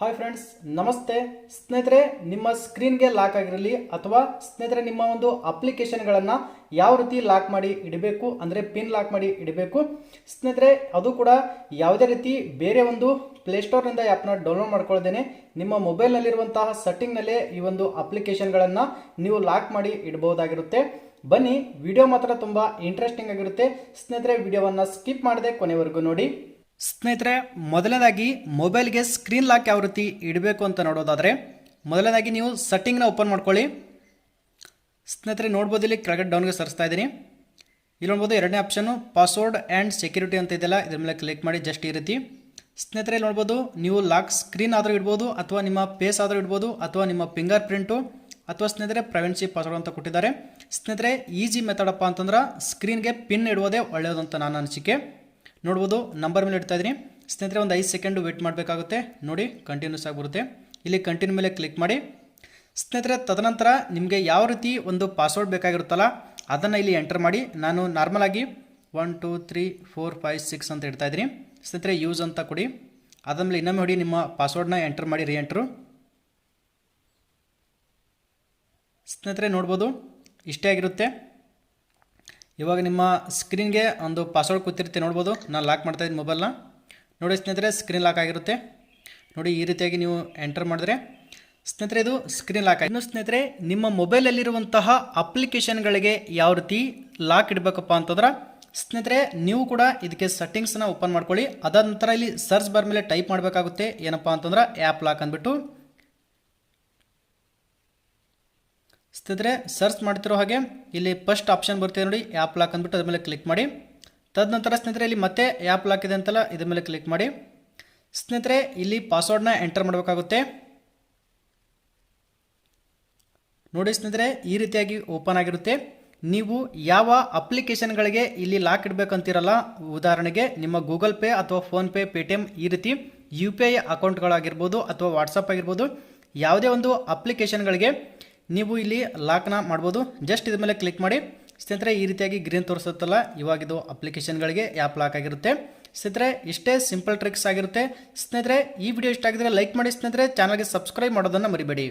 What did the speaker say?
Hi friends, ನಮಸ್ತೆ ಸ್ನೇಹಿತರೆ. ನಿಮ್ಮ ಸ್ಕ್ರೀನ್ಗೆ ಲಾಕ್ ಆಗಿರಲಿ ಅಥವಾ ಸ್ನೇಹಿತರೆ ನಿಮ್ಮ ಒಂದು ಅಪ್ಲಿಕೇಶನ್ಗಳನ್ನು ಯಾವ ರೀತಿ ಲಾಕ್ ಮಾಡಿ ಇಡಬೇಕು ಅಂದರೆ ಪಿನ್ ಲಾಕ್ ಮಾಡಿ ಇಡಬೇಕು ಸ್ನೇಹಿತರೆ. ಅದು ಕೂಡ ಯಾವುದೇ ರೀತಿ ಬೇರೆ ಒಂದು ಪ್ಲೇಸ್ಟೋರ್ನಿಂದ ಆ್ಯಪ್ನ ಡೌನ್ಲೋಡ್ ಮಾಡ್ಕೊಳ್ದೇನೆ ನಿಮ್ಮ ಮೊಬೈಲ್ನಲ್ಲಿರುವಂತಹ ಸೆಟ್ಟಿಂಗ್ನಲ್ಲೇ ಈ ಒಂದು ಅಪ್ಲಿಕೇಶನ್ಗಳನ್ನು ನೀವು ಲಾಕ್ ಮಾಡಿ ಇಡಬಹುದಾಗಿರುತ್ತೆ. ಬನ್ನಿ, ವಿಡಿಯೋ ಮಾತ್ರ ತುಂಬ ಇಂಟ್ರೆಸ್ಟಿಂಗ್ ಆಗಿರುತ್ತೆ ಸ್ನೇಹಿತರೆ. ವಿಡಿಯೋವನ್ನು ಸ್ಕಿಪ್ ಮಾಡದೆ ಕೊನೆವರೆಗೂ ನೋಡಿ. ಸ್ನೇಹಿತರೆ, ಮೊದಲನೇದಾಗಿ ಮೊಬೈಲ್ಗೆ ಸ್ಕ್ರೀನ್ ಲಾಕ್ ಯಾವ ರೀತಿ ಇಡಬೇಕು ಅಂತ ನೋಡೋದಾದರೆ ಮೊದಲನೇದಾಗಿ ನೀವು ಸೆಟ್ಟಿಂಗ್ನ ಓಪನ್ ಮಾಡ್ಕೊಳ್ಳಿ. ಸ್ನೇಹಿತರೆ ನೋಡ್ಬೋದು, ಇಲ್ಲಿ ಕೆಳಗಡೆ ಡೌನ್ಗೆ ಸರಿಸ್ತಾ ಇದ್ದೀನಿ. ಇಲ್ಲಿ ನೋಡ್ಬೋದು ಎರಡನೇ ಆಪ್ಷನು ಪಾಸ್ವರ್ಡ್ ಆ್ಯಂಡ್ ಸೆಕ್ಯೂರಿಟಿ ಅಂತ ಇದೆಯಲ್ಲ, ಇದ್ರ ಮೇಲೆ ಕ್ಲಿಕ್ ಮಾಡಿ ಜಸ್ಟ್ ಈ ರೀತಿ. ಸ್ನೇಹಿತರೆ ನೋಡ್ಬೋದು, ನೀವು ಲಾಕ್ ಸ್ಕ್ರೀನ್ ಆದರೂ ಇಡ್ಬೋದು ಅಥವಾ ನಿಮ್ಮ ಫೇಸ್ ಆದರೂ ಇಡ್ಬೋದು ಅಥವಾ ನಿಮ್ಮ ಫಿಂಗರ್ ಪ್ರಿಂಟು ಅಥವಾ ಸ್ನೇಹಿತರೆ ಪ್ರೈವೆಸಿ ಪಾಸ್ವರ್ಡ್ ಅಂತ ಕೊಟ್ಟಿದ್ದಾರೆ. ಸ್ನೇಹಿತರೆ ಈಸಿ ಮೆಥಡಪ್ಪ ಅಂತಂದ್ರೆ ಸ್ಕ್ರೀನ್ಗೆ ಪಿನ್ ಇಡುವುದೇ ಒಳ್ಳೆಯದು ಅಂತ ನನ್ನ ಅನಿಸಿಕೆ. ನೋಡ್ಬೋದು, ನಂಬರ್ ಮೇಲೆ ಇಡ್ತಾ ಇದ್ದೀನಿ ಸ್ನೇಹಿತರೆ. ಒಂದು 5 ಸೆಕೆಂಡು ವೇಟ್ ಮಾಡಬೇಕಾಗುತ್ತೆ. ನೋಡಿ, ಕಂಟಿನ್ಯೂಸ್ ಆಗಿ ಬರುತ್ತೆ. ಇಲ್ಲಿ ಕಂಟಿನ್ಯೂ ಮೇಲೆ ಕ್ಲಿಕ್ ಮಾಡಿ ಸ್ನೇಹಿತರೆ. ತದನಂತರ ನಿಮಗೆ ಯಾವ ರೀತಿ ಒಂದು ಪಾಸ್ವರ್ಡ್ ಬೇಕಾಗಿರುತ್ತಲ್ಲ ಅದನ್ನು ಇಲ್ಲಿ ಎಂಟರ್ ಮಾಡಿ. ನಾನು ನಾರ್ಮಲಾಗಿ 1 2 3 4 5 6 ಅಂತ ಇಡ್ತಾ ಇದ್ದೀನಿ ಸ್ನೇಹಿತರೆ. ಯೂಸ್ ಅಂತ ಕೊಡಿ. ಅದಾದಮೇಲೆ ಇನ್ನೊಮ್ಮೆ ಹೊಡಿ, ನಿಮ್ಮ ಪಾಸ್ವರ್ಡ್ನ ಎಂಟರ್ ಮಾಡಿ, ಎಂಟ್ರು. ಸ್ನೇಹಿತರೆ ನೋಡ್ಬೋದು, ಇಷ್ಟೇ ಆಗಿರುತ್ತೆ. ಇವಾಗ ನಿಮ್ಮ ಸ್ಕ್ರೀನ್ಗೆ ಒಂದು ಪಾಸ್ವರ್ಡ್ ಕೂತಿರುತ್ತೆ. ನೋಡ್ಬೋದು, ನಾನು ಲಾಕ್ ಮಾಡ್ತಾಯಿದ್ದೀನಿ ಮೊಬೈಲ್ನ. ನೋಡಿ ಸ್ನೇಹಿತರೆ, ಸ್ಕ್ರೀನ್ ಲಾಕ್ ಆಗಿರುತ್ತೆ. ನೋಡಿ, ಈ ರೀತಿಯಾಗಿ ನೀವು ಎಂಟರ್ ಮಾಡಿದ್ರೆ ಸ್ನೇಹಿತರೆ ಇದು ಸ್ಕ್ರೀನ್ ಲಾಕ್ ಆಗಿ. ಇನ್ನು ಸ್ನೇಹಿತರೆ, ನಿಮ್ಮ ಮೊಬೈಲಲ್ಲಿರುವಂತಹ ಅಪ್ಲಿಕೇಶನ್ಗಳಿಗೆ ಯಾವ ರೀತಿ ಲಾಕ್ ಇಡಬೇಕಪ್ಪ ಅಂತಂದ್ರೆ ಸ್ನೇಹಿತರೆ ನೀವು ಕೂಡ ಇದಕ್ಕೆ ಸೆಟ್ಟಿಂಗ್ಸನ್ನ ಓಪನ್ ಮಾಡ್ಕೊಳ್ಳಿ. ಅದಾದ ನಂತರ ಇಲ್ಲಿ ಸರ್ಚ್ ಬಾರ್ ಮೇಲೆ ಟೈಪ್ ಮಾಡಬೇಕಾಗುತ್ತೆ. ಏನಪ್ಪ ಅಂತಂದ್ರೆ ಆ್ಯಪ್ ಲಾಕ್ ಅಂದ್ಬಿಟ್ಟು ಸ್ನೇಹಿತರೆ ಸರ್ಚ್ ಮಾಡ್ತಿರೋ ಹಾಗೆ ಇಲ್ಲಿ ಫಸ್ಟ್ ಆಪ್ಷನ್ ಬರ್ತಿದೆ ನೋಡಿ, ಆ್ಯಪ್ ಲಾಕ್ ಅಂದ್ಬಿಟ್ಟು ಅದ್ರ ಮೇಲೆ ಕ್ಲಿಕ್ ಮಾಡಿ. ತದನಂತರ ಸ್ನೇಹಿತರೆ ಇಲ್ಲಿ ಮತ್ತೆ ಆ್ಯಪ್ ಲಾಕ್ ಇದೆ ಅಂತಲ್ಲ, ಇದ್ರ ಮೇಲೆ ಕ್ಲಿಕ್ ಮಾಡಿ. ಸ್ನೇಹಿತರೆ ಇಲ್ಲಿ ಪಾಸ್ವರ್ಡ್ನ ಎಂಟರ್ ಮಾಡಬೇಕಾಗುತ್ತೆ. ನೋಡಿ ಸ್ನೇಹಿತರೆ, ಈ ರೀತಿಯಾಗಿ ಓಪನ್ ಆಗಿರುತ್ತೆ. ನೀವು ಯಾವ ಅಪ್ಲಿಕೇಶನ್ಗಳಿಗೆ ಇಲ್ಲಿ ಲಾಕ್ ಇಡಬೇಕಂತಿರಲ್ಲ, ಉದಾಹರಣೆಗೆ ನಿಮ್ಮ ಗೂಗಲ್ ಪೇ ಅಥವಾ ಫೋನ್ಪೇ, ಪೇಟಿಎಮ್ ಈ ರೀತಿ UPI ಅಕೌಂಟ್ಗಳಾಗಿರ್ಬೋದು ಅಥವಾ ವಾಟ್ಸಪ್ ಆಗಿರ್ಬೋದು, ಯಾವುದೇ ಒಂದು ಅಪ್ಲಿಕೇಶನ್ಗಳಿಗೆ ನೀವು ಇಲ್ಲಿ ಲಾಕ್ನ ಮಾಡ್ಬೋದು. ಜಸ್ಟ್ ಇದ್ರ ಮೇಲೆ ಕ್ಲಿಕ್ ಮಾಡಿ ಸ್ನೇಹಿತರೆ. ಈ ರೀತಿಯಾಗಿ ಗ್ರೀನ್ ತೋರಿಸುತ್ತಲ್ಲ, ಇವಾಗಿದು ಅಪ್ಲಿಕೇಶನ್ಗಳಿಗೆ ಆ್ಯಪ್ ಲಾಕ್ ಆಗಿರುತ್ತೆ ಸ್ನೇಹಿತರೆ. ಇಷ್ಟೇ ಸಿಂಪಲ್ ಟ್ರಿಕ್ಸ್ ಆಗಿರುತ್ತೆ ಸ್ನೇಹಿತರೆ. ಈ ವಿಡಿಯೋ ಇಷ್ಟ ಆಗಿದ್ರೆ ಲೈಕ್ ಮಾಡಿ ಸ್ನೇಹಿತರೆ. ಚಾನಲ್ಗೆ ಸಬ್ಸ್ಕ್ರೈಬ್ ಮಾಡೋದನ್ನು ಮರಿಬೇಡಿ.